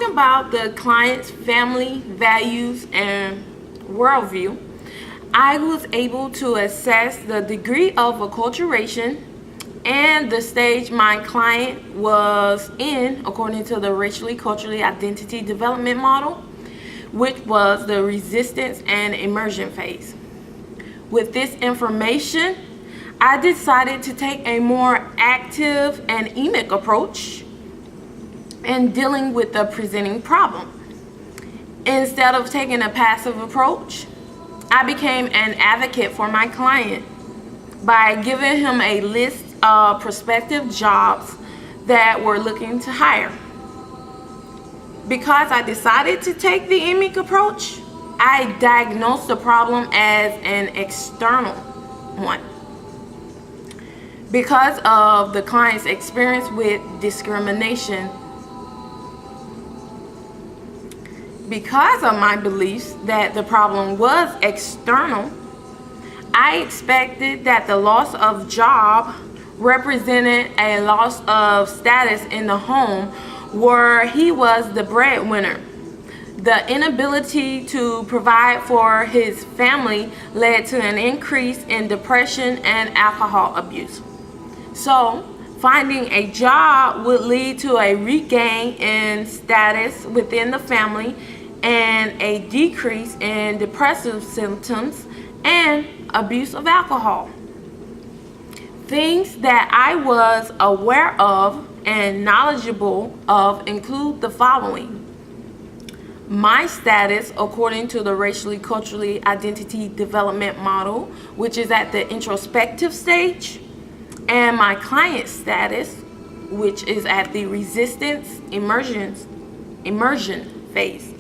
talking about the client's family, values, and worldview, I was able to assess the degree of acculturation and the stage my client was in according to the racially culturally identity development model, which was the resistance and immersion phase. With this information, I decided to take a more active and emic approach in dealing with the presenting problem. Instead of taking a passive approach, I became an advocate for my client by giving him a list of prospective jobs that were looking to hire. Because I decided to take the emic approach, I diagnosed the problem as an external one. Because of the client's experience with discrimination, because of my beliefs that the problem was external, I expected that the loss of job represented a loss of status in the home where he was the breadwinner. The inability to provide for his family led to an increase in depression and alcohol abuse. So, finding a job would lead to a regain in status within the family and a decrease in depressive symptoms and abuse of alcohol. Things that I was aware of and knowledgeable of include the following: my status according to the racially culturally identity development model, which is at the introspective stage, and my client status, which is at the resistance immersion phase.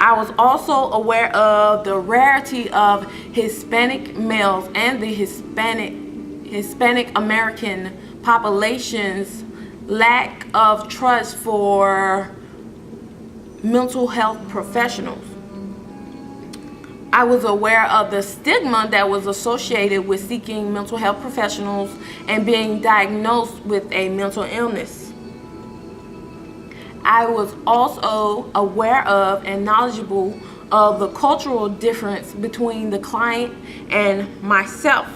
I was also aware of the rarity of Hispanic males and the Hispanic American population's lack of trust for mental health professionals. I was aware of the stigma that was associated with seeking mental health professionals and being diagnosed with a mental illness. I was also aware of and knowledgeable of the cultural difference between the client and myself.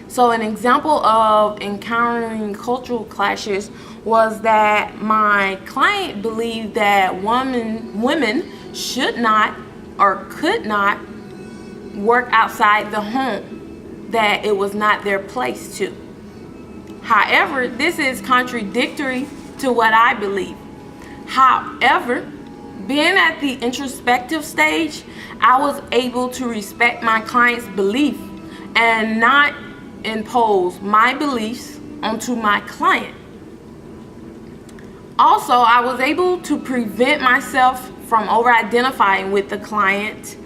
So an example of encountering cultural clashes was that my client believed that women should not or could not work outside the home, that it was not their place to. However, this is contradictory to what I believe. However, being at the introspective stage, I was able to respect my client's belief and not impose my beliefs onto my client. Also, I was able to prevent myself from over-identifying with the client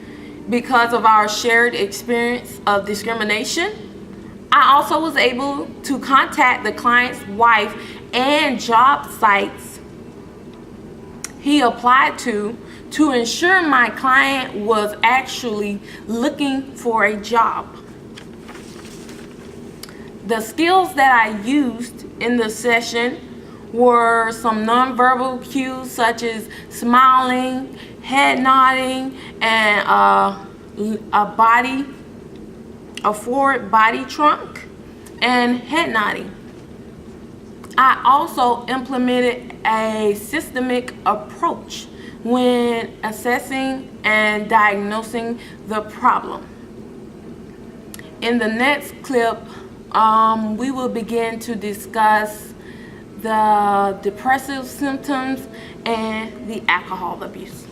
because of our shared experience of discrimination. I also was able to contact the client's wife and job sites he applied to ensure my client was actually looking for a job. The skills that I used in the session were some nonverbal cues such as smiling, head nodding, and a forward body trunk and head nodding. I also implemented a systemic approach when assessing and diagnosing the problem. In the next clip, we will begin to discuss the depressive symptoms and the alcohol abuse.